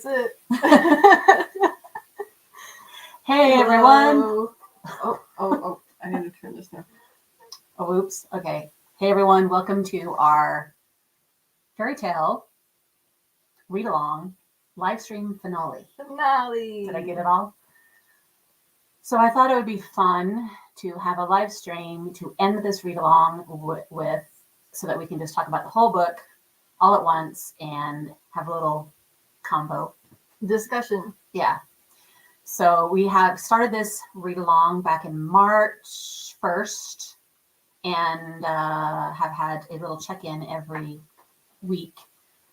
That's it. Hey, everyone. Oh, I need to turn this now. Oh, oops. Okay. Hey, everyone. Welcome to our fairy tale read along live stream finale. Did I get it all? So I thought it would be fun to have a live stream to end this read along with so that we can just talk about the whole book all at once and have a little combo discussion. Yeah. So we have started this read along back in March 1st and have had a little check-in every week.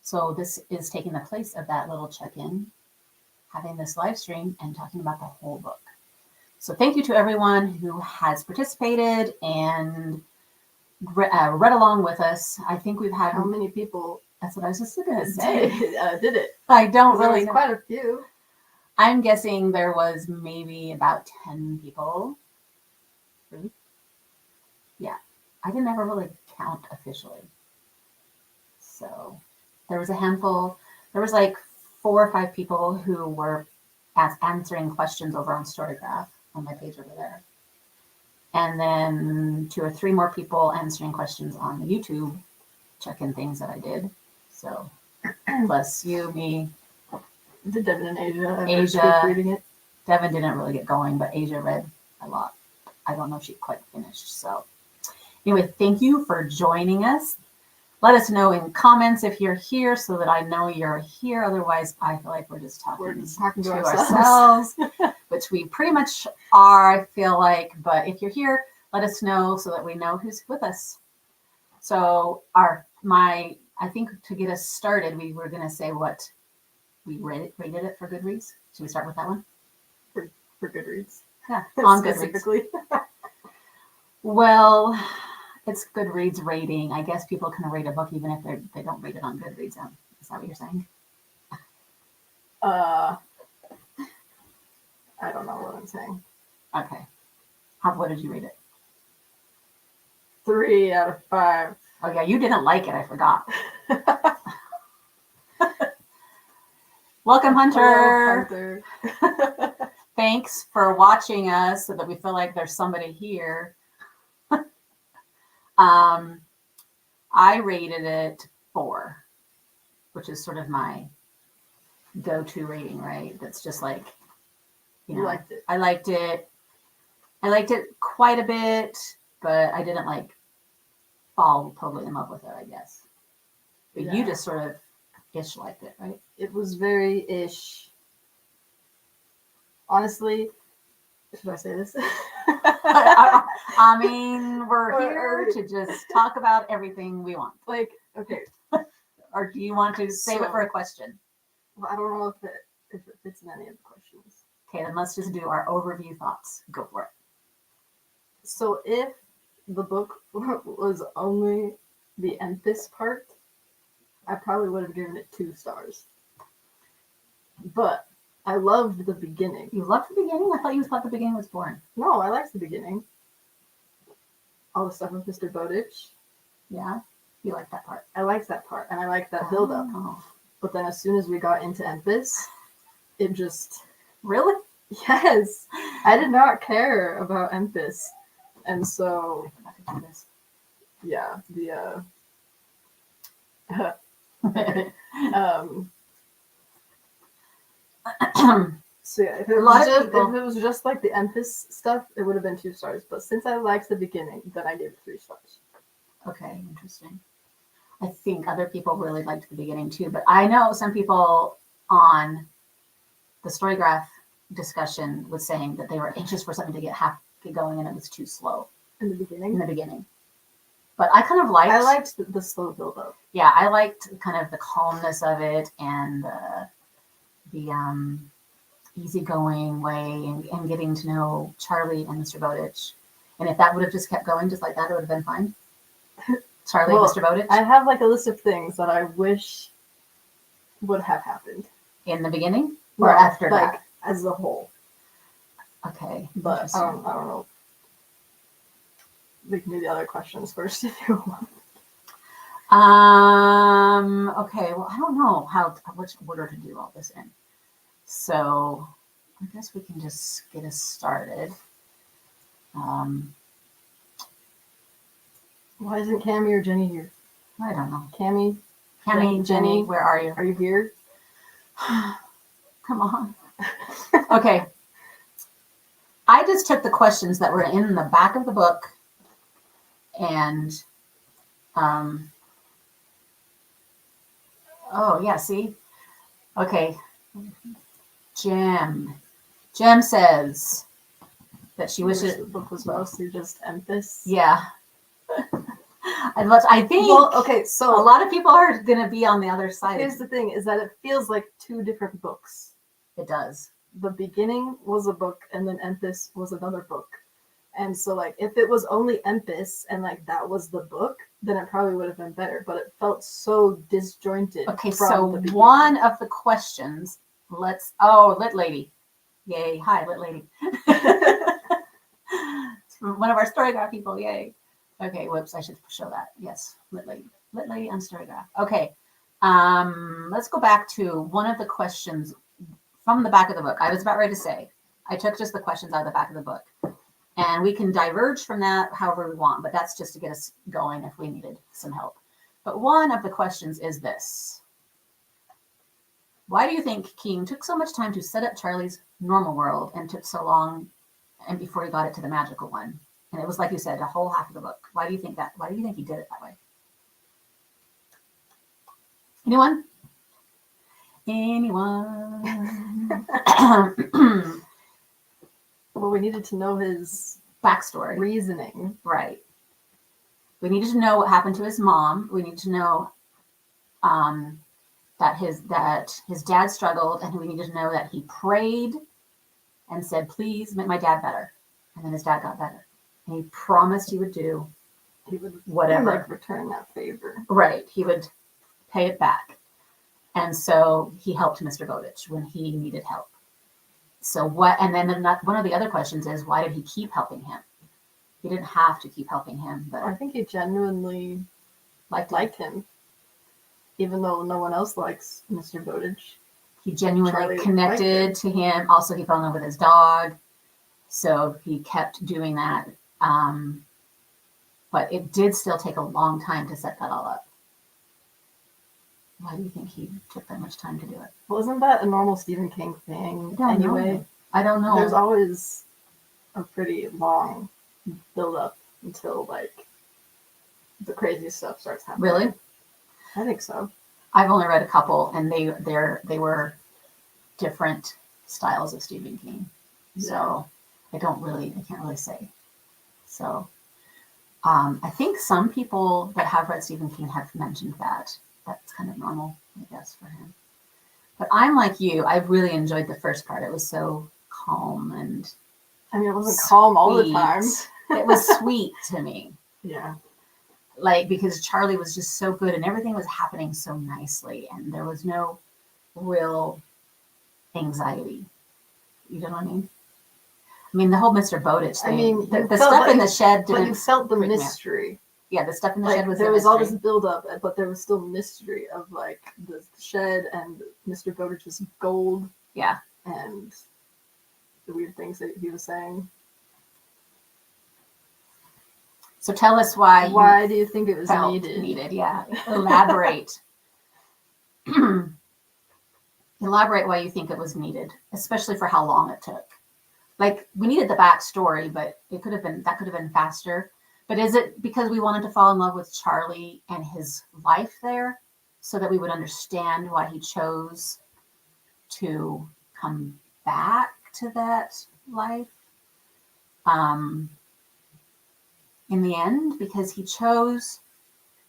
So this is taking the place of that little check-in, having this live stream and talking about the whole book. So thank you to everyone who has participated and read along with us. I think we've had... How many people? That's what I was just going to say. Did it? I don't really know. Quite a few. I'm guessing there was maybe about 10 people. Really? Yeah. I didn't ever really count officially. So there was a handful. There was like 4 or 5 people who were answering questions over on Storygraph on my page over there. And then 2 or 3 more people answering questions on the YouTube check-in things that I did. So plus you, me. Did Devin and Asia Asia reading it? Devin didn't really get going, but Asia read a lot. I don't know if she quite finished. So anyway, thank you for joining us. Let us know in comments if you're here so that I know you're here. Otherwise, I feel like we're just talking to ourselves, which we pretty much are, I feel like. But if you're here, let us know so that we know who's with us. So I think to get us started, we were going to say what we rated it for Goodreads. Should we start with that one? For Goodreads? Yeah, on specifically. Goodreads. Well, it's Goodreads rating. I guess people can rate a book even if they don't rate it on Goodreads. Is that what you're saying? I don't know what I'm saying. Okay. What did you rate it? 3 out of 5. Oh yeah, you didn't like it. I forgot. Welcome, Hunter. Hello, Hunter. Thanks for watching us so that we feel like there's somebody here. I rated it 4, which is sort of my go-to rating, right? That's just like, you liked it. I liked it. I liked it quite a bit, but I didn't like fall totally in love with it, I guess. But you just sort of ish liked it, right? It was very ish. Honestly, should I say this? I mean, we're here to just talk about everything we want. Like, okay. Or do you want to save it for a question? Well, I don't know if it fits in any of the questions. Okay, then let's just do our overview thoughts. Go for it. So if the book was only the Emphis part, I probably would have given it 2 stars. But I loved the beginning. You loved the beginning? I thought you thought the beginning was boring. No, I liked the beginning. All the stuff with Mr. Bowditch. Yeah, you liked that part. I liked that part, and I liked that build-up. Oh. But then as soon as we got into Emphis, it just... Really? Yes! I did not care about Emphis. And so... Yeah, so yeah, if it was just like the Emphis stuff, it would have been 2 stars. But since I liked the beginning, then I gave it 3 stars. Okay, interesting. I think other people really liked the beginning too, but I know some people on the Storygraph discussion was saying that they were anxious for something to get going, and it was too slow in the beginning. But I kind of liked... I liked the slow build-up. Yeah, I liked kind of the calmness of it and the easygoing way and getting to know Charlie and Mr. Bowditch. And if that would have just kept going just like that, it would have been fine. Charlie and Mr. Bowditch. I have like a list of things that I wish would have happened. In the beginning? Or after like, that? As a whole. Okay. But I don't know. We can do the other questions first if you want. Okay, well, I don't know which order to do all this in. So I guess we can just get us started. Why isn't Cammy or Jenny here? I don't know. Cammy, Jenny, Jenny, where are you? are you here? Come on. Okay. I just took the questions that were in the back of the book and, oh yeah, see? Okay. Jem says that she wishes the book was mostly just Empis. Yeah. I think Well, okay, a so lot of people are going to be on the other side. here's the thing: is that it feels like two different books. It does. The beginning was a book, and then Empis was another book. And so, like, if it was only Empis and like that was the book, then it probably would have been better. But it felt so disjointed. Okay, from so the beginning. one of the questions, Lit Lady. Yay. Hi, Lit Lady. One of our Storygraph people. Yay. Okay, whoops, I should show that. Yes, Lit Lady on Storygraph. Okay, let's go back to one of the questions from the back of the book. I was about ready to say, I took just the questions out of the back of the book. And we can diverge from that however we want, but that's just to get us going if we needed some help. But one of the questions is this. Why do you think King took so much time to set up Charlie's normal world and took so long and before he got it to the magical one? And it was, like you said, a whole half of the book. Why do you think that? Why do you think he did it that way? Anyone? Well, we needed to know his backstory. reasoning. Right. We needed to know what happened to his mom. We need to know that his dad struggled, and we needed to know that he prayed and said, please make my dad better. And then his dad got better. And he promised he would do whatever. Like return that favor. Right. He would pay it back. And so he helped Mr. Bowditch when he needed help. So what, and then one of the other questions is, why did he keep helping him? He didn't have to keep helping him, but I think he genuinely liked him. Even though no one else likes Mr. Bowditch. He genuinely Charlie connected to him. Also, he fell in love with his dog. So he kept doing that. But it did still take a long time to set that all up. Why do you think he took that much time to do it? Wasn't that a normal Stephen King thing anyway? I don't know. There's always a pretty long build up until like the crazy stuff starts happening. Really? I think so. I've only read a couple, and they were different styles of Stephen King. So I can't really say. So I think some people that have read Stephen King have mentioned that. That's kind of normal, I guess, for him. But I'm like you. I really enjoyed the first part. It was so calm and I mean, it wasn't calm all the time. It was sweet to me. Yeah. Like, because Charlie was just so good and everything was happening so nicely and there was no real anxiety. You know what I mean? I mean, the whole Mr. Bowditch thing. I mean, the stuff in the shed but didn't. you felt the freak me out. mystery. Yeah, the stuff in the Like, shed was there the was all mystery. this build up, but there was still mystery of like the shed and Mr. Bowditch's gold. Yeah. And the weird things that he was saying. So tell us why. Why do you think it was felt needed? Yeah. Elaborate. Elaborate why you think it was needed, especially for how long it took. Like, we needed the backstory, but that could have been faster. But is it because we wanted to fall in love with Charlie and his life there so that we would understand why he chose to come back to that life? In the end, because he chose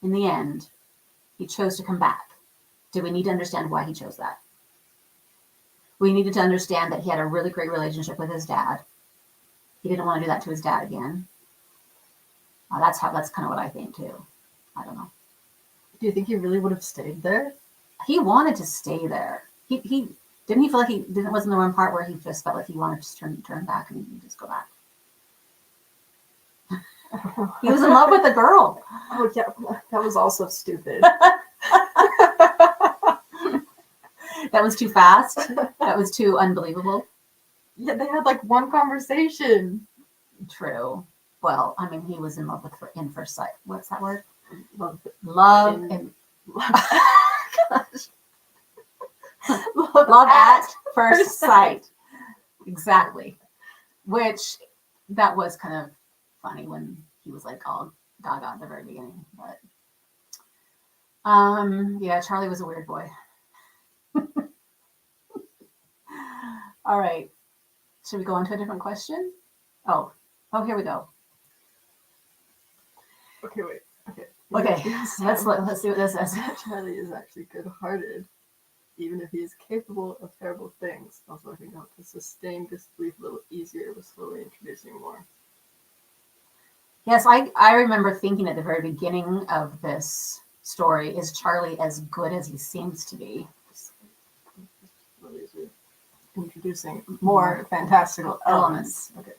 to come back. Do we need to understand why he chose that? We needed to understand that he had a really great relationship with his dad. He didn't want to do that to his dad again. That's kind of what I think too. I don't know. Do you think he really would have stayed there? He wanted to stay there. He didn't he feel like wasn't the one part where he just felt like he wanted to turn back and just go back. He was in love with a girl. Oh yeah, that was also stupid. That was too fast. That was too unbelievable. Yeah, they had like one conversation. True. Well, I mean, he was in love with in first sight. What's that word? Love, Love In- and love, love at first first sight. Exactly. Which that was kind of funny when he was like all gaga at the very beginning. But yeah, Charlie was a weird boy. All right. Should we go on to a different question? Oh, here we go. Okay, wait. Okay. Okay, Yes, let's see what this says. Charlie is actually good-hearted, even if he is capable of terrible things. Also, I can help to sustain disbelief a little easier with slowly introducing more. Yes, I remember thinking at the very beginning of this story, is Charlie as good as he seems to be? Slowly as we're introducing more fantastical elements. Okay.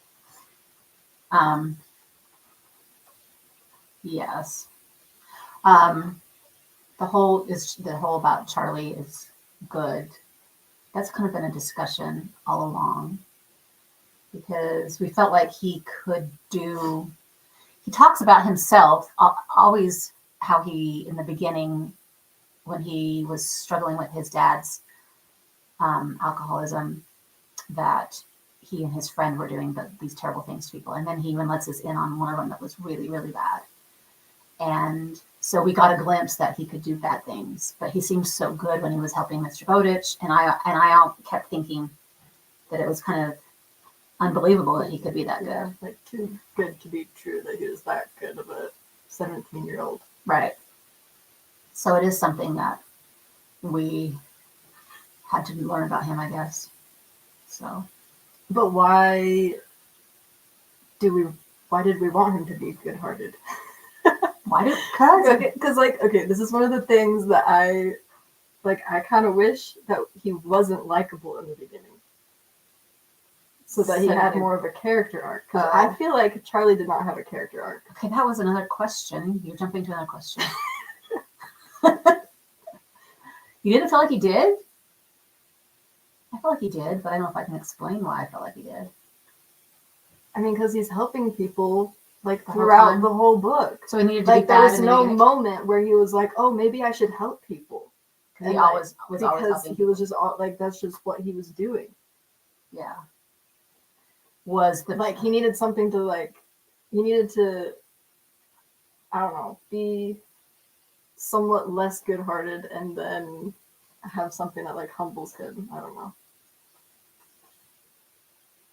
Yes. The whole about Charlie is good. That's kind of been a discussion all along because we felt like he could do. He talks about himself always how he in the beginning when he was struggling with his dad's alcoholism that he and his friend were doing these terrible things to people, and then he even lets us in on one of them that was really, really bad. And so we got a glimpse that he could do bad things, but he seemed so good when he was helping Mr. Bowditch, and I kept thinking that it was kind of unbelievable that he could be that good. Yeah, like too good to be true that he was that good of a 17-year-old. Right. So it is something that we had to learn about him, I guess. So, but why did we want him to be good-hearted? Because okay, this is one of the things that I kind of wish that he wasn't likable in the beginning, so that he had more of a character arc. Because I feel like Charlie did not have a character arc. Okay, that was another question. You're jumping to another question. You didn't feel like he did? I felt like he did, but I don't know if I can explain why I felt like he did. I mean, because he's helping people throughout the whole book. So he needed to be bad. There was no moment where he was like, "Oh, maybe I should help people." He always was always helping. He was just that's just what he was doing. Yeah. He needed something to he needed to, I don't know, be somewhat less good-hearted and then have something that humbles him. I don't know.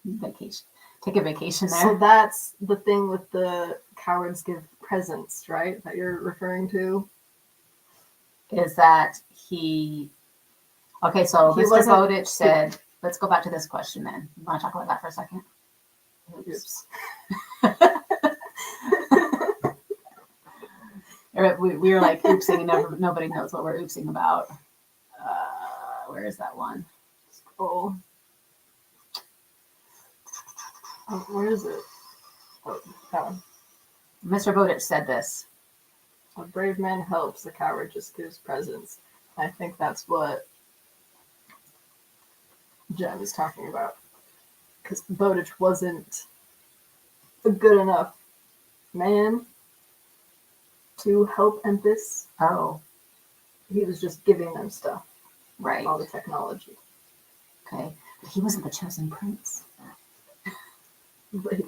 Vacation. Take a vacation there. So that's the thing with the cowards give presents, right? That you're referring to? Is that he... Okay, so Mr. Bowditch said, let's go back to this question then. You want to talk about that for a second? Oops. We were like oopsing and nobody knows what we're oopsing about. Where is that one? Scroll. Oh, where is it? Oh, that one. Mr. Bowditch said this. A brave man helps, a coward just gives presents. I think that's what Jen is talking about. Because Bowditch wasn't a good enough man to help Empis. Oh. He was just giving them stuff. Right. All the technology. Okay. But he wasn't the chosen prince.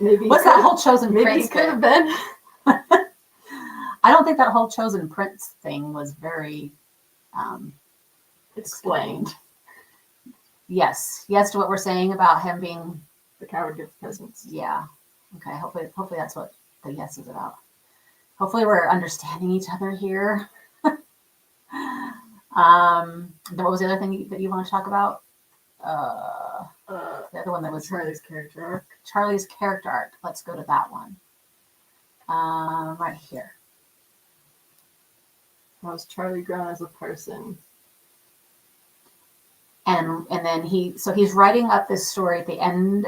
Maybe what's that whole chosen prince? Maybe he could have been. I don't think that whole chosen prince thing was very explained. Yes to what we're saying about him being the coward gives presents. Yeah. Okay. Hopefully that's what the yes is about. Hopefully we're understanding each other here. What was the other thing that you want to talk about? The other one that was Charlie's character arc. Charlie's character arc. Let's go to that one. Right here. How was Charlie grown as a person? And then he's writing up this story at the end.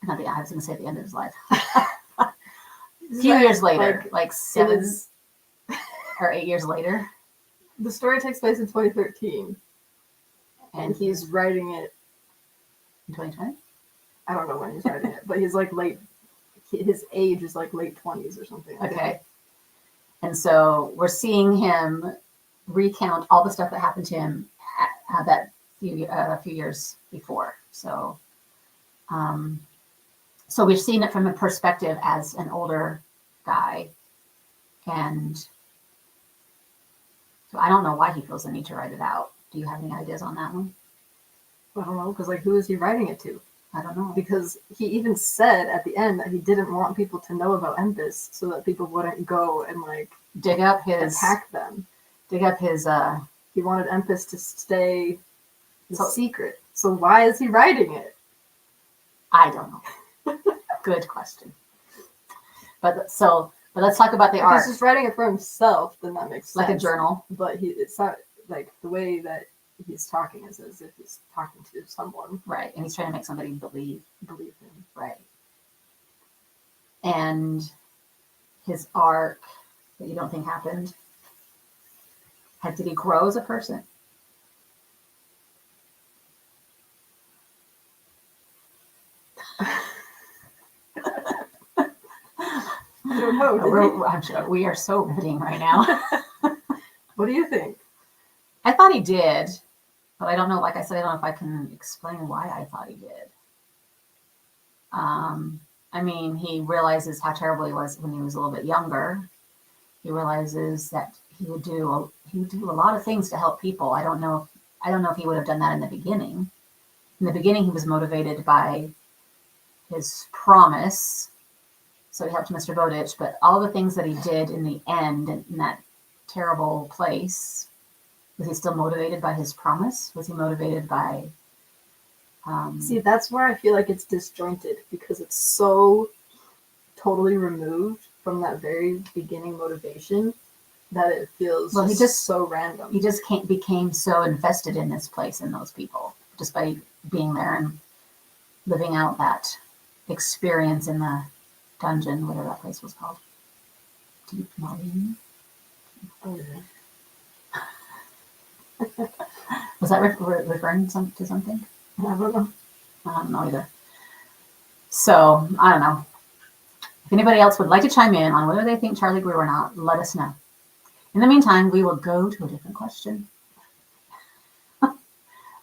I was going to say at the end of his life. A few years later, like 7 or 8 years later. The story takes place in 2013. and he's writing it. in 2020. I don't know when he's writing it, but he's like his age is like late 20s or something. I think. Okay. And so we're seeing him recount all the stuff that happened to him that a few years before. So, so we're seeing it from a perspective as an older guy, and so I don't know why he feels the need to write it out. Do you have any ideas on that one? I don't know, because like who is he writing it to? I don't know. Because he even said at the end that he didn't want people to know about Empis so that people wouldn't go and like Dig up his attack them. Dig up his. He wanted Empis to stay the So- secret. So why is he writing it? I don't know. Good question. But let's talk about the If art, he's just writing it for himself, then that makes sense. like a journal. But it's not like the way that he's talking is as if he's talking to someone. Right, and he's trying to make somebody believe. Him. Right. And his arc that you don't think happened. Did he grow as a person? I don't know. I'm sure we are so riveting right now. What do you think? I thought he did, but I don't know. Like I said, I don't know if I can explain why I thought he did. I mean, he realizes how terrible he was when he was a little bit younger. He realizes that he would do a lot of things to help people. I don't know if he would have done that in the beginning. In the beginning, he was motivated by his promise, so he helped Mr. Bowditch. But all the things that he did in the end, in that terrible place, was he still motivated by his promise? Was he motivated by? See, that's where I feel like it's disjointed because it's so totally removed from that very beginning motivation that it feels so random. He just became so invested in this place and those people just by being there and living out that experience in the dungeon, whatever that place was called. Deep Marine. Oh, yeah. Was that referring to something? I don't know. I don't know either. So, I don't know. If anybody else would like to chime in on whether they think Charlie grew or not, let us know. In the meantime, we will go to a different question.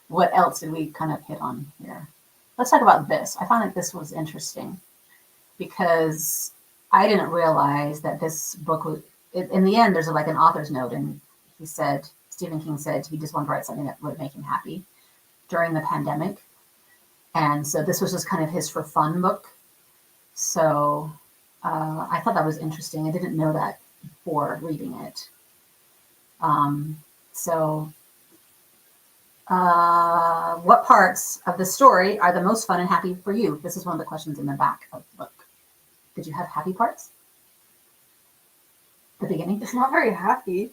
What else did we kind of hit on here? Let's talk about this. I found that this was interesting because I didn't realize that this book was, in the end, there's like an author's note, and Stephen King said he just wanted to write something that would make him happy during the pandemic. And so this was just kind of his for fun book. So I thought that was interesting. I didn't know that before reading it. What parts of the story are the most fun and happy for you? This is one of the questions in the back of the book. Did you have happy parts? The beginning? It's not very happy.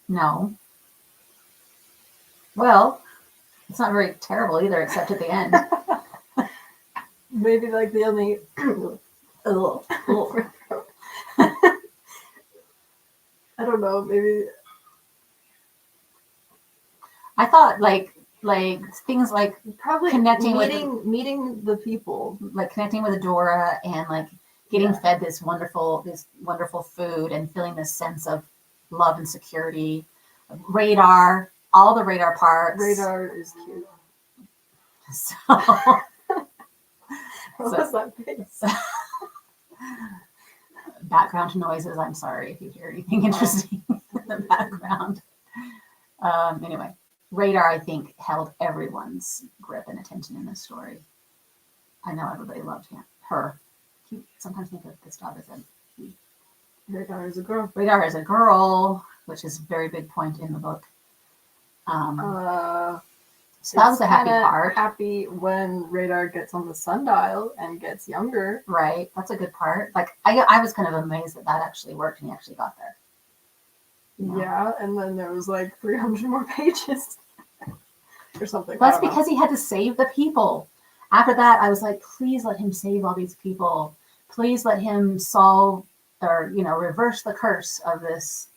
No. Well, it's not very terrible either, except at the end. Maybe like the only I don't know, maybe I thought like things like probably connecting meeting the people, like connecting with Adora and like getting fed this wonderful food and feeling this sense of love and security. Radar, all the Radar parts. Radar is cute. So, What was that face? Background noises. I'm sorry if you hear anything interesting in the background. Anyway, Radar, I think, held everyone's grip and attention in this story. I know everybody loved her. You sometimes think of this dog as a he. Radar is a girl. Radar is a girl, which is a very big point in the book. So that was a happy part. Happy when Radar gets on the sundial and gets younger. Right. That's a good part. Like I was kind of amazed that actually worked and he actually got there. Yeah, and then there was like 300 more pages or something. That's because he had to save the people. After that, I was like, please let him save all these people. Please let him solve or, reverse the curse of this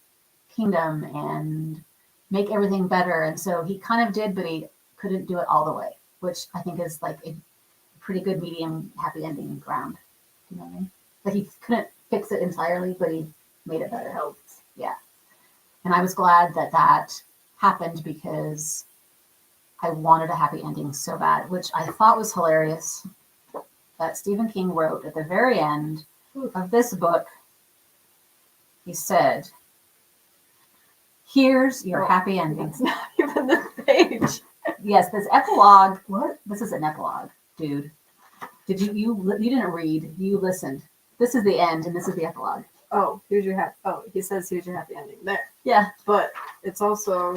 kingdom and make everything better. And so he kind of did, but he couldn't do it all the way, which I think is like a pretty good medium happy ending ground. You know what I mean? Like he couldn't fix it entirely, but he made it better. helped. Yeah. And I was glad that that happened because I wanted a happy ending so bad, which I thought was hilarious that Stephen King wrote at the very end of this book. He said, "Here's your happy ending." It's not even the page. Yes, this epilogue. What? This is an epilogue, dude. Did you didn't read? You listened. This is the end, and this is the epilogue. Oh, here's your happy. Oh, he says here's your happy ending there. Yeah. But it's also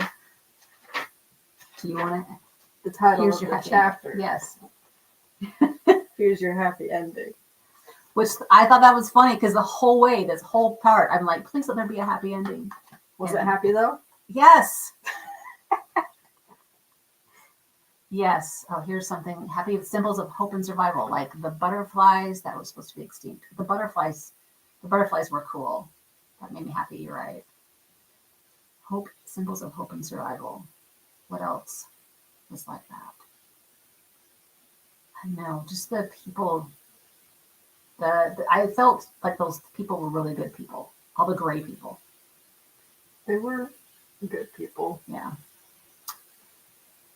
Do you want to? the title Here's of your the happy chapter. Yes. Here's your happy ending. Which I thought that was funny because the whole way, this whole part, I'm like, please let there be a happy ending. Was Yeah. it happy though? Yes. Yes. Oh, here's something happy symbols of hope and survival, like the butterflies that were supposed to be extinct. The butterflies were cool. That made me happy. You're right. Hope, symbols of hope and survival. What else was like that? I know, just the people. I felt like those people were really good people. All the gray people. They were good people. Yeah.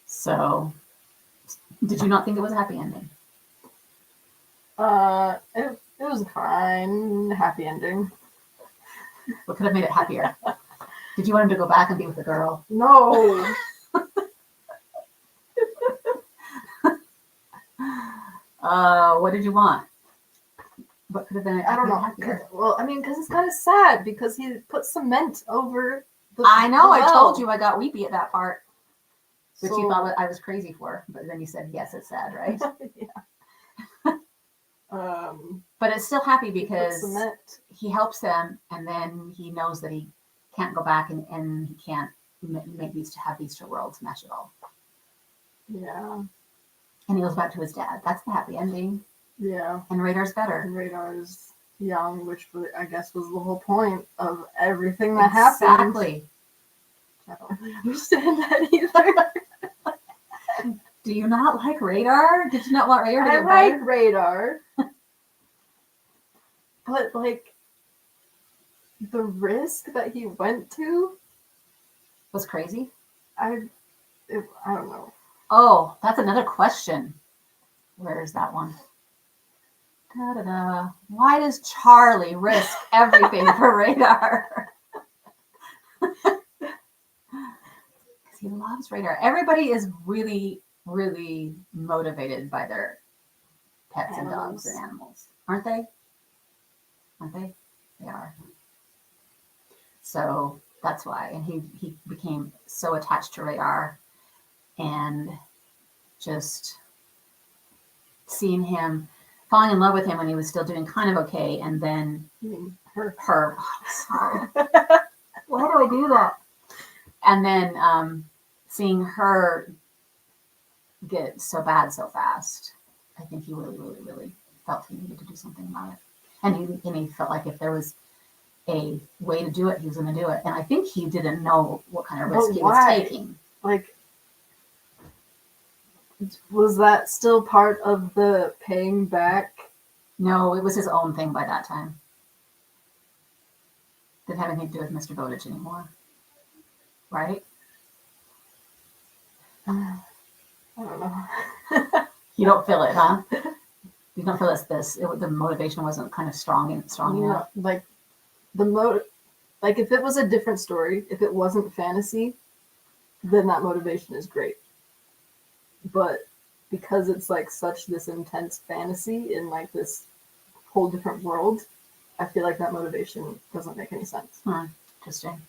So, did you not think it was a happy ending? It was a fine happy ending. What could have made it happier? Did you want him to go back and be with the girl? No. What did you want? What could have been? I don't know. Happier? Well, I mean, because it's kind of sad because he put cement over the. I know. the I well. told you I got weepy at that part, which you So- thought I was crazy for. But then you said, "Yes, it's sad, right?" Yeah. But it's still happy He put because cement. he helps them, and then he knows that he can't go back and he can't make these two worlds mesh at all. Yeah. And he goes back to his dad. That's the happy ending. Yeah. And Radar's better. And Radar's young, which I guess was the whole point of everything that happened. Exactly. I don't really understand that either. Do you not like Radar? Did you not want Radar to I get like better? Radar. But, like, the risk that he went to, Was crazy. I don't know. Oh, that's another question. Where is that one? Da-da-da. Why does Charlie risk everything for Radar? Because he loves Radar. Everybody is really, really motivated by their pets and dogs and animals, aren't they? Aren't they? They are. So that's why. And he became so attached to Radar, and just seeing him falling in love with him when he was still doing kind of okay, and then I mean, her. sorry. Why do I do that? And then seeing her get so bad so fast, I think he really, really, really felt he needed to do something about it. And he felt like if there was a way to do it, he was going to do it. And I think he didn't know what kind of risk he was taking. Like, was that still part of the paying back? No, it was his own thing by that time. Didn't have anything to do with Mr. Bowditch anymore. Right? I don't know. You don't feel it, huh? You don't feel the motivation wasn't kind of strong enough. Yeah, like like if it was a different story, if it wasn't fantasy, then that motivation is great. But because it's like such this intense fantasy in like this whole different world, I feel like that motivation doesn't make any sense. Interesting.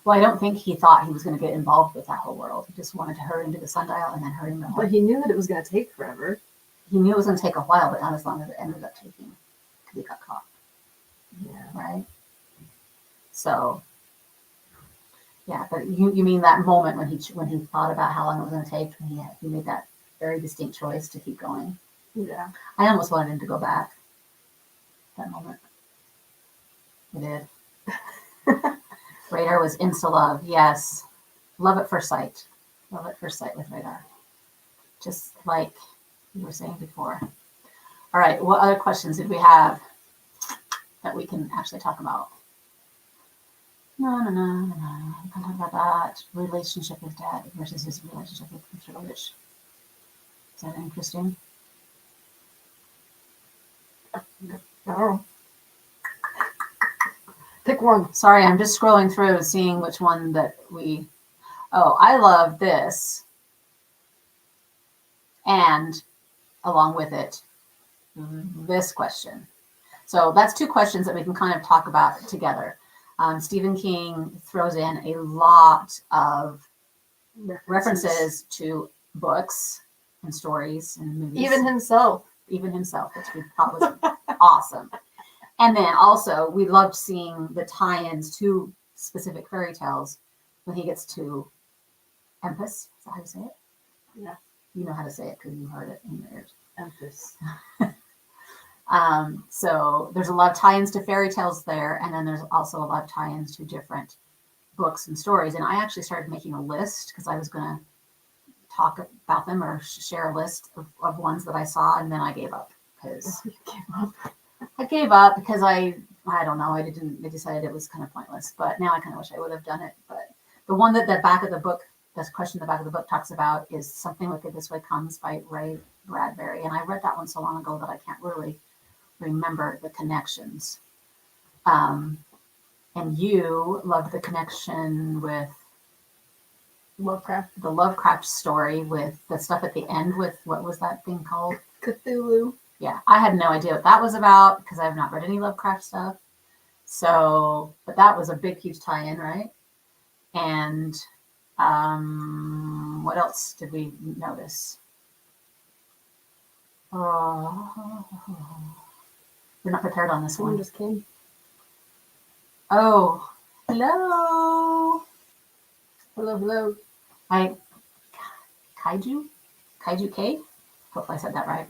Well, I don't think he thought he was going to get involved with that whole world. He just wanted to hurry into the sundial and then hurry into the But he knew that it was going to take forever. He knew it was going to take a while, but not as long as it ended up taking because he got caught. Yeah. Right? So, yeah, but you mean that moment when he thought about how long it was going to take, and he made that very distinct choice to keep going. Yeah. I almost wanted him to go back. That moment. I did. Radar was insta-love, yes. love at first sight. Love at first sight with Radar. Just like you were saying before. All right, what other questions did we have that we can actually talk about? No. We can talk about that. Relationship with Dad versus his relationship with Mr. Lodge. Is that interesting? Oh. Pick one. Sorry, I'm just scrolling through seeing which one that we. Oh, I love this. And along with it, this question. So that's two questions that we can kind of talk about together. Stephen King throws in a lot of references to books and stories and movies. Even himself, which we thought was awesome. And then also, we loved seeing the tie-ins to specific fairy tales when he gets to Empus. Is that how you say it? Yeah. You know how to say it because you heard it in your ears. Empus. So there's a lot of tie-ins to fairy tales there, and then there's also a lot of tie-ins to different books and stories. And I actually started making a list because I was going to talk about them or share a list of ones that I saw, and then I gave up because I gave up because I don't know. I decided it was kind of pointless, but now I kind of wish I would have done it. But the one that the back of the book, this question in the back of the book talks about is Something Wicked This Way Comes by Ray Bradbury. And I read that one so long ago that I can't really remember the connections. And you loved the connection with Lovecraft. The Lovecraft story with the stuff at the end with, what was that thing called? Cthulhu. Yeah, I had no idea what that was about because I have not read any Lovecraft stuff. So, but that was a big, huge tie-in, right? And what else did we notice? Oh, we're not prepared on this Someone one. just came. Oh, hello. Hello. Kaiju K? Hopefully I said that right.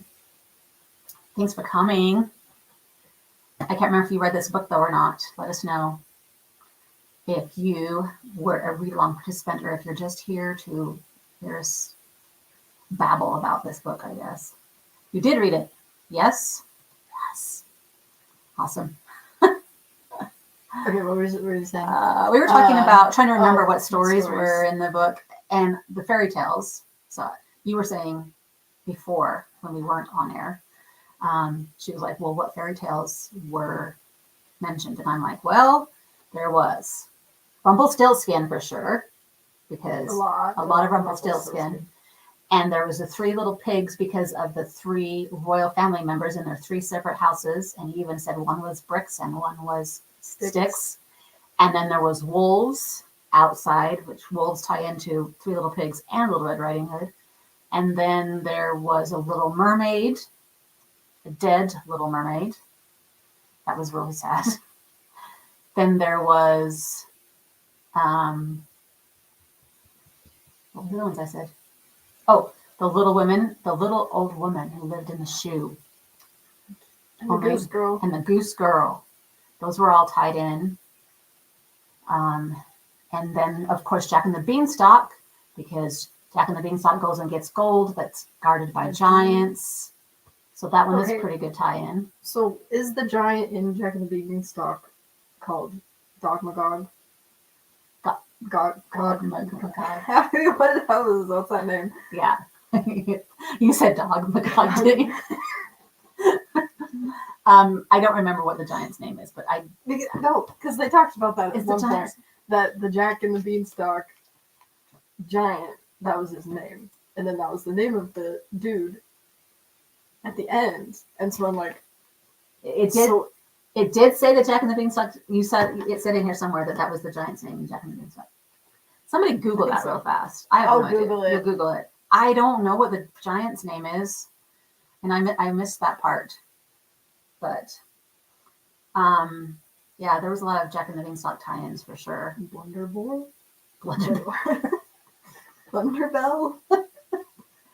Thanks for coming. I can't remember if you read this book though or not. Let us know if you were a read-along participant or if you're just here to hear us babble about this book, I guess. You did read it. Yes? Yes. Awesome. Okay, what were you saying? We were talking about trying to remember what stories stories were in the book and the fairy tales. So you were saying before when we weren't on air, she was like, well, what fairy tales were mentioned? And I'm like, well, there was Rumpelstiltskin for sure, because a lot of Rumpelstiltskin. And there was the three little pigs because of the three royal family members in their three separate houses. And he even said one was bricks and one was sticks. And then there was wolves outside, which wolves tie into Three Little Pigs and Little Red Riding Hood. And then there was a little mermaid, a dead little mermaid. That was really sad. Then there was, what were the other ones I said? Oh, the little old woman who lived in the shoe. And the Goose Girl. And the Goose Girl. Those were all tied in. And then, of course, Jack and the Beanstalk, because Jack and the Beanstalk goes and gets gold that's guarded by giants. So that one is a pretty good tie-in. So is the giant in Jack and the Beanstalk called Dogmagog? Dogmagog. What's that name? Yeah. You said Dogmagog, didn't you? I don't remember what the giant's name is, but because they talked about that at one point. That the Jack and the Beanstalk giant, that was his name. And then that was the name of the dude at the end. And so I'm like, it did say that Jack and the Beanstalk, it said in here somewhere that was the giant's name, Jack and the Beanstalk. Somebody Google that real fast. I'll Google it. You'll Google it. I don't know what the giant's name is. And I missed that part. But, yeah, there was a lot of Jack and the Beanstalk tie-ins for sure. Blunderbore? Blunderbell?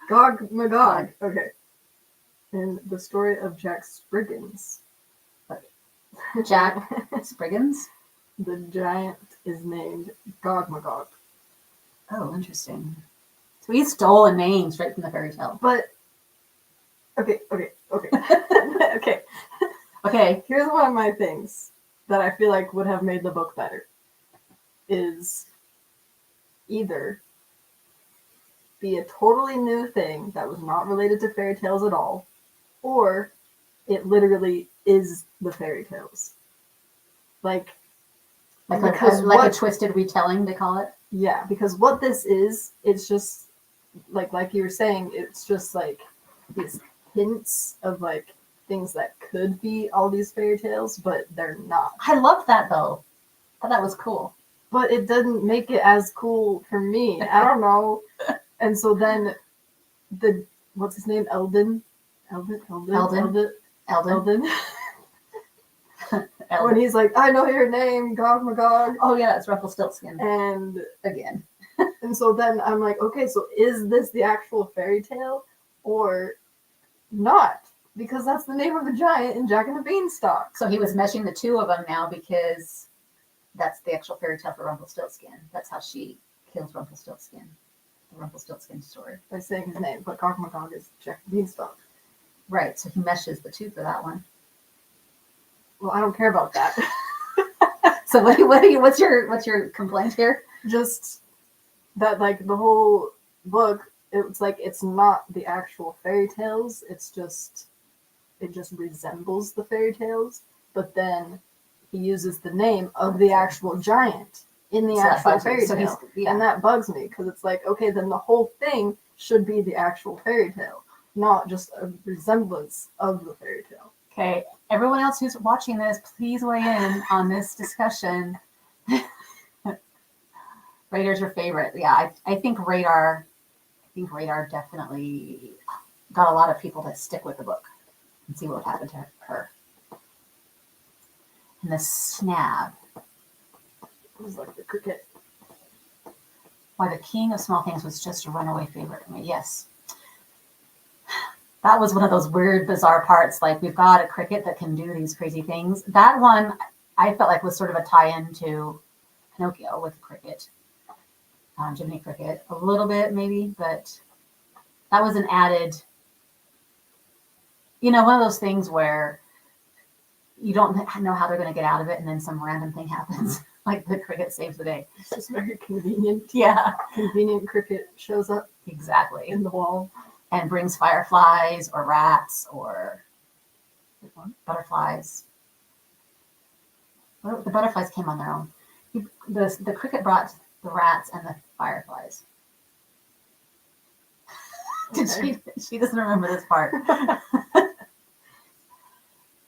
Gog-magog. Okay. And the story of Jack Spriggans. Jack Spriggans? The giant is named Gog-magog. Oh, interesting. So he stole a name straight from the fairy tale. But okay. Okay. Okay. Here's one of my things that I feel like would have made the book better. Is either be a totally new thing that was not related to fairy tales at all, or it literally is the fairy tales. Like because Like a twisted retelling, they call it. yeah, because what this is, it's just like you were saying, it's just like these hints of like things that could be all these fairy tales, but they're not. I loved that though. I thought that was cool. But it didn't make it as cool for me. I don't know. And so then the what's his name? Eldon. When he's like, I know your name, Gog Magog. Oh yeah, that's Rumpelstiltskin. And Again. and so then I'm like, okay, so is this the actual fairy tale or not? Because that's the name of the giant in Jack and the Beanstalk. So he was meshing the two of them now because that's the actual fairy tale for Rumpelstiltskin. That's how she kills Rumpelstiltskin. The Rumpelstiltskin story. By saying his name, but Gog Magog is Jack the Beanstalk. Right, so he meshes the two for that one. Well, I don't care about that. So what's your complaint here? Just that like the whole book, it's like it's not the actual fairy tales. It just resembles the fairy tales, but then he uses the name of the actual giant in the actual fairy tale, and that bugs me because it's like, okay, then the whole thing should be the actual fairy tale, not just a resemblance of the fairy tale. Okay, everyone else who's watching this, please weigh in on this discussion. Radar's your favorite. Yeah, I think Radar definitely got a lot of people to stick with the book and see what would happen to her. And the Snab. It was like the cricket. Why the King of Small Things was just a runaway favorite for me. Yes. That was one of those weird, bizarre parts. Like, we've got a cricket that can do these crazy things. That one, I felt like was sort of a tie-in to Pinocchio with cricket. Jiminy Cricket. A little bit, maybe, but that was an added, one of those things where you don't know how they're going to get out of it, and then some random thing happens. Like the cricket saves the day. It's just very convenient. Yeah. Convenient cricket shows up Exactly. in the wall. And brings fireflies or rats or butterflies. The butterflies came on their own. The cricket brought the rats and the fireflies. She doesn't remember this part.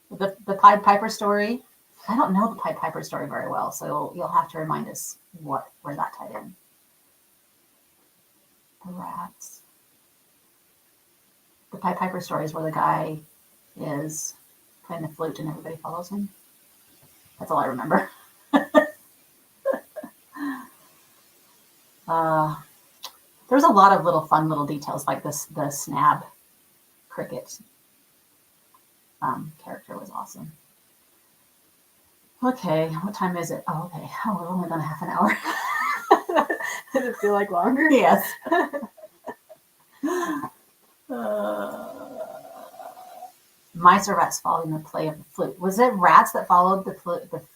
The Pied Piper story. I don't know the Pied Piper story very well, so you'll have to remind us where that tied in. The rats. The Pied Piper story is where the guy is playing the flute and everybody follows him. That's all I remember. There's a lot of fun little details like this. The Snab cricket character was awesome. Okay, what time is it? Oh, okay. Oh, we've only done half an hour. Did it feel like longer? Yes. Mice or rats following the play of the flute. Was it rats that followed the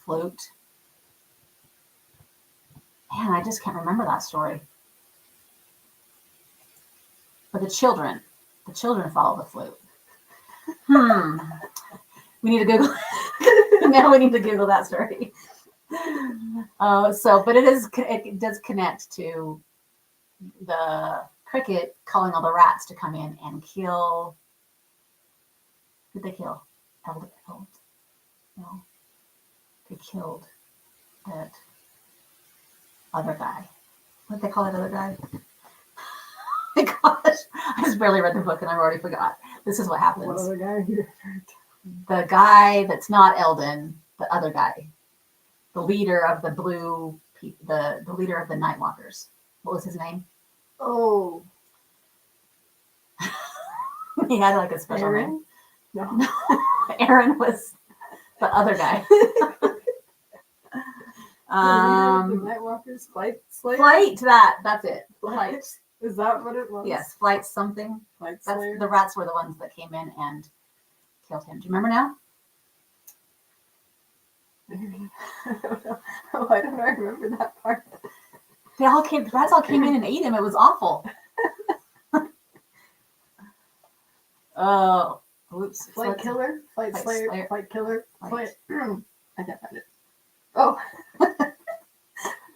flute? Man, I just can't remember that story. But the children follow the flute. We need to Google. Now we need to Google that story. But it does connect to the cricket calling all the rats to come in and kill. Who'd they kill? No. They killed that other guy. What did they call that other guy? My gosh, I just barely read the book and I already forgot. This is what happens. What other guy here? The guy that's not Eldon, the other guy, the leader of the the leader of the Nightwalkers. What was his name? Oh, He had like a special Aaron? name. No. Aaron was the other guy. The Nightwalkers, Flight Slayer. Flight. That's it. Flight. Is that what it was? Yes, Flight something. Flight That's Slayer. the rats were the ones that came in and killed him. Do you remember now? Why don't I remember that part? The rats all came in and ate him. It was awful. Oh, oops. Flight Killer, Flight Flight Slayer, Slayer. Flight Killer, Flight. I can't find it. Oh,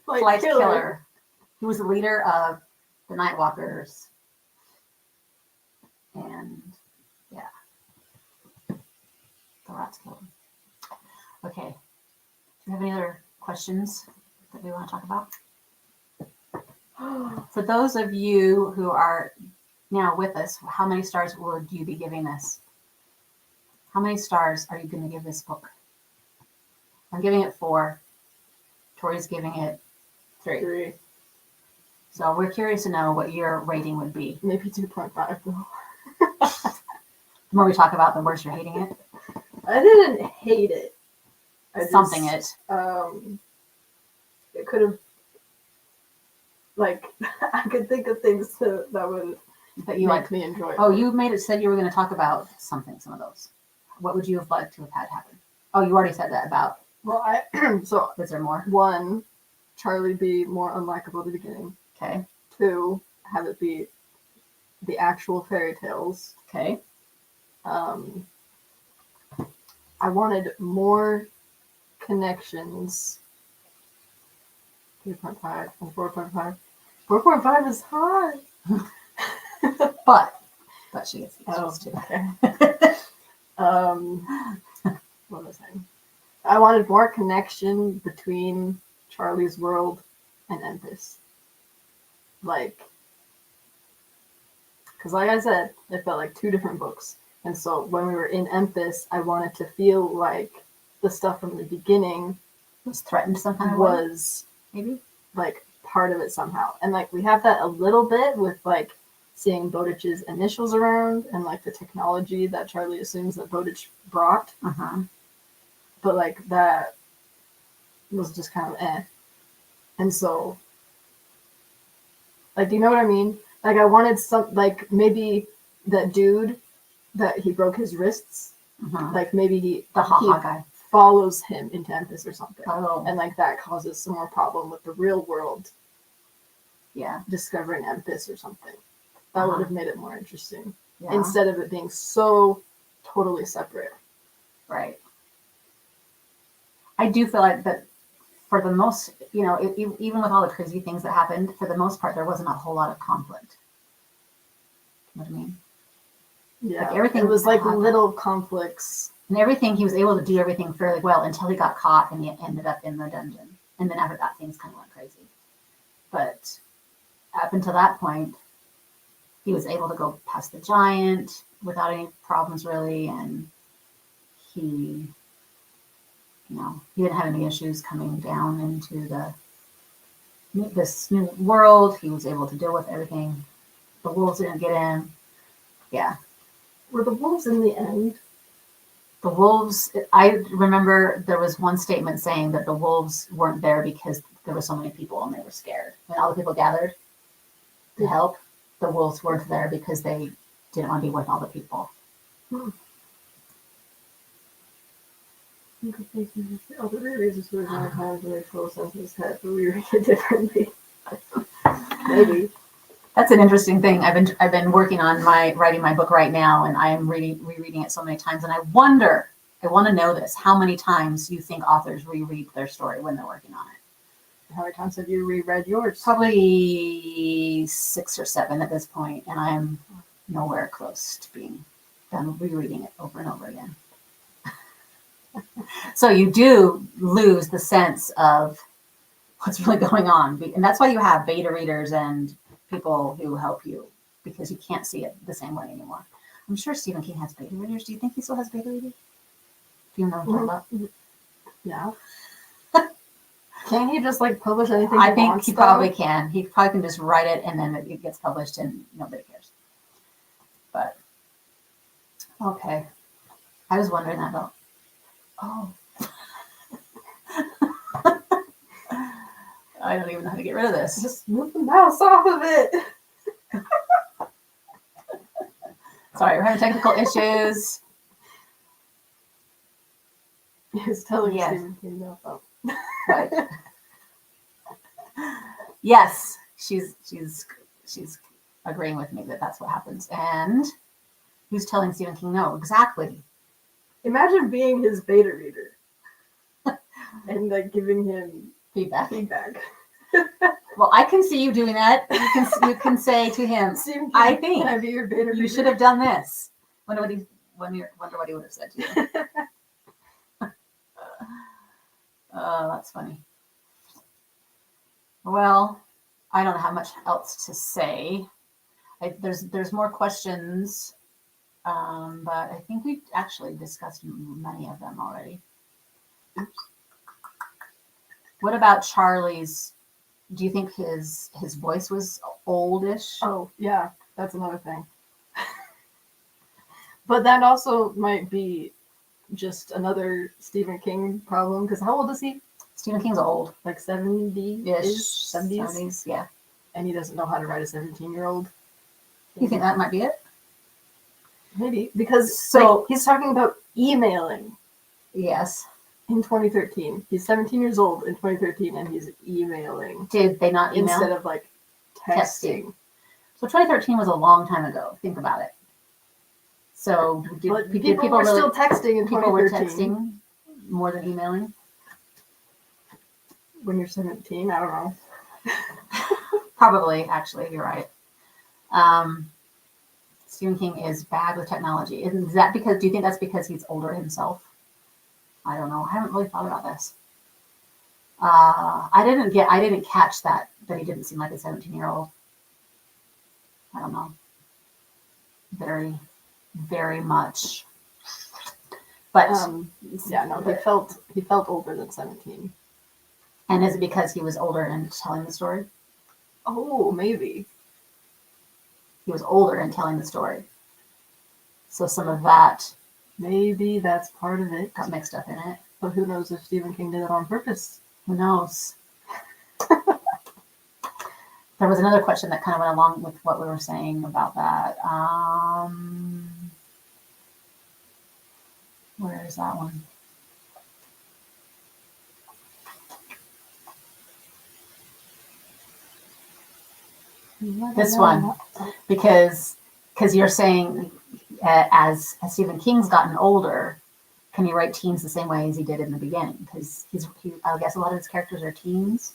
Flight Killer. He was the leader of the Nightwalkers. And yeah, the rats killed him. Okay. Do you have any other questions that we want to talk about? For those of you who are now with us, how many stars would you be giving this? How many stars are you going to give this book? I'm giving it 4. Tori's giving it 3. 3, So we're curious to know what your rating would be. maybe 2.5 though. The more we talk about, the worse you're hating it. I didn't hate it. Something it could have, like, I could think of things that would that you make like. me enjoy it. Oh, you said you were going to talk about some of those. What would you have liked to have had happen? Oh, you already said that about. Well, so Was there more? 1, Charlie be more unlikable at the beginning. Okay. 2, have it be the actual fairy tales. Okay. I wanted more connections. 3.5 and 4.5. 4.5 is high. But she gets these Oh, too. okay. What was I saying? I wanted more connection between Charlie's World and Empis. Like, because like I said, it felt like 2 different books. And so when we were in Empis, I wanted to feel like the stuff from the beginning Was threatened some kind of way, was maybe. like part of it somehow. And like we have that a little bit with like seeing Bowditch's initials around and like the technology that Charlie assumes that Bowditch brought. Uh-huh. But like that was just kind of eh. And so, like, do you know what I mean? Like I wanted some, like maybe that dude that he broke his wrists, Uh-huh. like maybe he Guy. follows him into Empis or something. Oh, And like that causes some more problem with the real world yeah. discovering Empis or something. That would have made it more interesting Yeah. instead of it being so totally separate. Right. I do feel like that for the most, even with all the crazy things that happened, for the most part, there wasn't a whole lot of conflict. You know what I mean? Yeah, Like everything it was like happened. little conflicts. And everything, he was able to do everything fairly well until he got caught and he ended up in the dungeon. And then after that, things kind of went crazy. But up until that point, he was able to go past the giant without any problems really. And he didn't have any issues coming down into this new world. He was able to deal with everything. The wolves didn't get in. Yeah. Were the wolves in the end? The wolves, I remember there was one statement saying that the wolves weren't there because there were so many people and they were scared. When all the people gathered to help, the wolves weren't there because they didn't want to be with all the people. Other reasons were not having very full sense of his head, but we read it differently. Maybe. That's an interesting thing. I've been working on writing my book right now, and I am rereading it so many times. And I want to know this: how many times you think authors reread their story when they're working on it? How many times have you reread yours? Probably 6 or 7 at this point, and I am nowhere close to being done rereading it over and over again. So you do lose the sense of what's really going on, and that's why you have beta readers and people who help you, because you can't see it the same way anymore. I'm sure Stephen King has beta readers. Do you think he still has beta readers? Do you know what I'm talking about? Yeah. Can't he just like publish anything? I think he probably can. He probably can just write it and then it gets published and nobody cares. But okay, I was wondering that though. Oh. I don't even know how to get rid of this. Just move the mouse off of it. Sorry, we're having technical issues. He was telling Yes. Stephen King no. Oh. Right. Yes, she's agreeing with me that that's what happens. And who's telling Stephen King no? Exactly. Imagine being his beta reader and like giving him Feedback. feedback. Well, I can see you doing that. You can say to him, Stephen King, I think can I be your beta reader? you should have done this. Wonder what he would have said to you. Oh, that's funny. Well, I don't have much else to say. There's more questions, but I think we actually discussed many of them already. What about Charlie's? Do you think his voice was oldish? Oh, yeah, that's another thing. But that also might be just another Stephen King problem, because how old is he? Stephen King's old. Like 70-ish? 70s? Yeah. And he doesn't know how to write a 17-year-old. You think that might be it? Maybe. Because So- he's talking about emailing Yes. in 2013. He's 17 years old in 2013, and he's emailing Did they not email? instead of like texting. So 2013 was a long time ago. Think about it. So did, But did people people were really still texting in people were 2013. texting more than emailing? When you're 17, I don't know. Probably, actually, you're right. Stephen King is bad with technology. Is that because? Do you think that's because he's older himself? I don't know. I haven't really thought about this. I didn't catch that he didn't seem like a 17-year-old. I don't know. Very, very much. But Yeah, no, he felt older than 17. and is it because he was older and telling the story? Oh, maybe. He was older and telling the story. So some of that Maybe that's part of it. got mixed up in it. But who knows if Stephen King did it on purpose? Who knows? There was another question that kind of went along with what we were saying about that. Where is that one? This one. Because you're saying as Stephen King's gotten older, can he write teens the same way as he did in the beginning? Because I guess a lot of his characters are teens.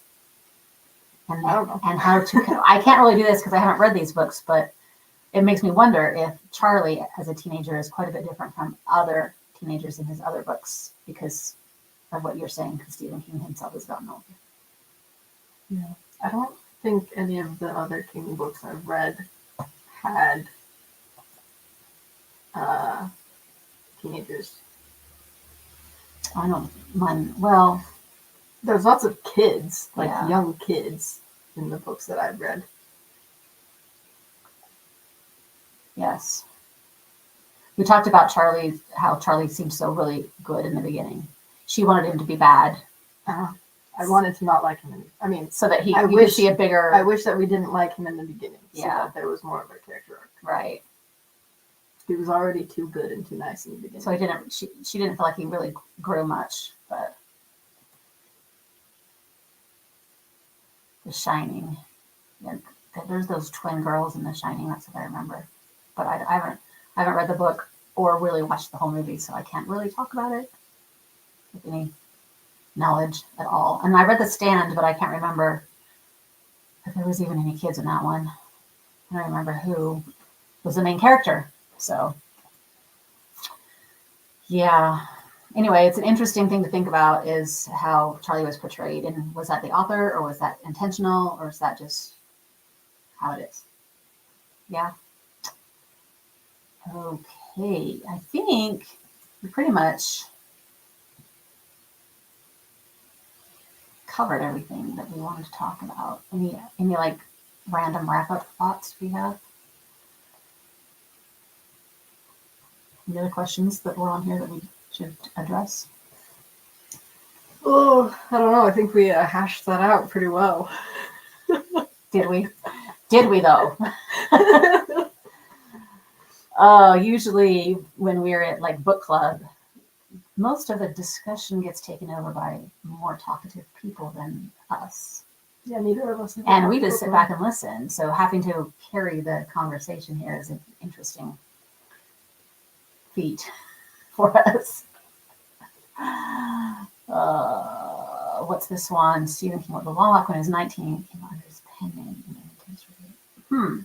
And, I don't know. And how to, I can't really do this because I haven't read these books, but it makes me wonder if Charlie as a teenager is quite a bit different from other teenagers in his other books because of what you're saying, because Stephen King himself has gotten older. Yeah. I don't think any of the other King books I've read had teenagers. I don't mind. Well, There's lots of kids, like Yeah. young kids, in the books that I've read. yes. We talked about Charlie, how Charlie seemed so really good in the beginning. She wanted him to be bad I wanted to not like him. I mean, so that you could wish- see a bigger, I wish that we didn't like him in the beginning, so Yeah. that there was more of a character arc. right. He was already too good and too nice in the beginning. So she didn't feel like he really grew much, but The Shining. Yeah, there's those twin girls in The Shining. That's what I remember. But I haven't read the book or really watched the whole movie, so I can't really talk about it with any knowledge at all. And I read The Stand, but I can't remember if there was even any kids in that one. I don't remember who was the main character. So, yeah. Anyway, it's an interesting thing to think about is how Charlie was portrayed. And was that the author, or was that intentional, or is that just how it is? Yeah. Okay. I think we pretty much covered everything that we wanted to talk about. Any like random wrap-up thoughts we have? Any other questions that were on here that we should address? Oh, I don't know. I think we hashed that out pretty well. Did we? Did we though? Usually when we're at like book club, most of the discussion gets taken over by more talkative people than us. Yeah, neither of us. And we just sit back and listen. So having to carry the conversation here is an interesting feat for us. What's this one? Stephen King wrote The Warlock when he was 19. Came under his pen name.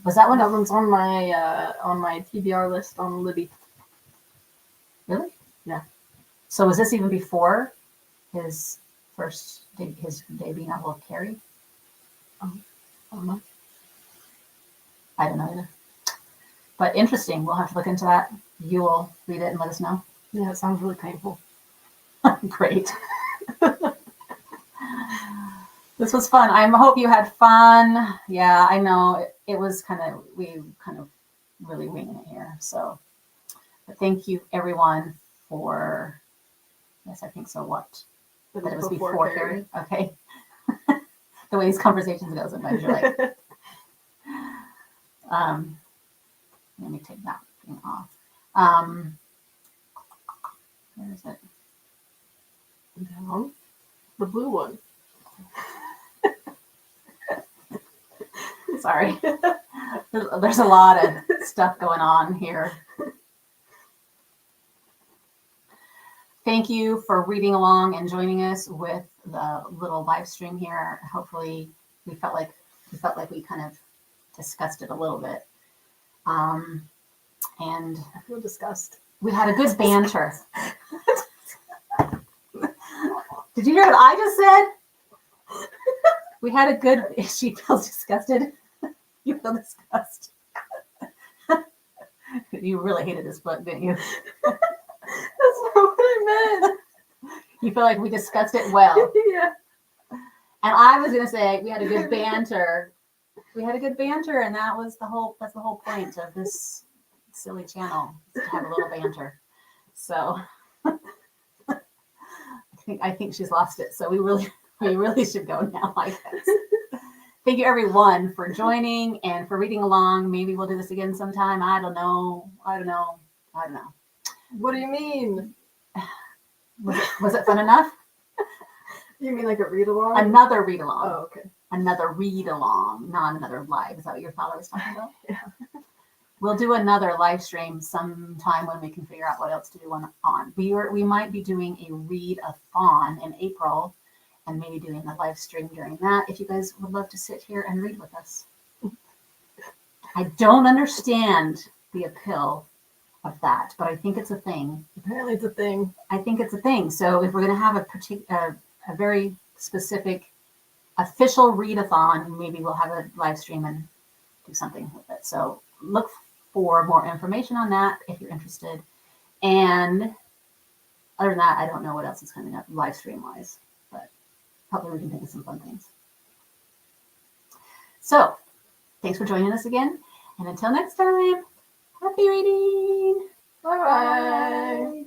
Was that one? That one's on my TBR list on Libby. Really? Yeah. So was this even before his his debut novel, Carrie? I don't know. I don't know either. But interesting. We'll have to look into that. You will read it and let us know. Yeah, it sounds really painful. Great. This was fun. I hope you had fun. Yeah, I know it was we really winging it here. So, but thank you everyone for, yes, I think so. What? That it was before Carrie. Okay. The way these conversations go, sometimes you're like, let me take that thing off. Where is it? Down. The blue one. Sorry. There's a lot of stuff going on here. Thank you for reading along and joining us with the little live stream here. Hopefully we felt like we kind of discussed it a little bit. And I feel disgust. we had a good banter. Did you hear what I just said? We had a good, she feels disgusted. You feel disgusted. You really hated this book, didn't you? That's not what I meant. You feel like we discussed it well. Yeah. And I was gonna say we had a good banter. We had a good banter, and that's the whole point of this silly channel, is to have a little banter. So I think she's lost it. So we really should go now, I guess. Thank you everyone for joining and for reading along. Maybe we'll do this again sometime. I don't know. What do you mean? Was it fun enough? You mean like a read along? Another read along. Oh, okay. Another read along, not another live. Is that what your thought I was talking about? Yeah. We'll do another live stream sometime when we can figure out what else to do on. We might be doing a read-a-thon in April, and maybe doing a live stream during that. If you guys would love to sit here and read with us, I don't understand the appeal of that, but I think it's a thing. Apparently, it's a thing. I think it's a thing. So if we're going to have a very specific official read-a-thon, maybe we'll have a live stream and do something with it. So look for more information on that if you're interested. And other than that, I don't know what else is coming up live stream wise, but hopefully we can think of some fun things. So thanks for joining us again. And until next time, happy reading. Bye-bye.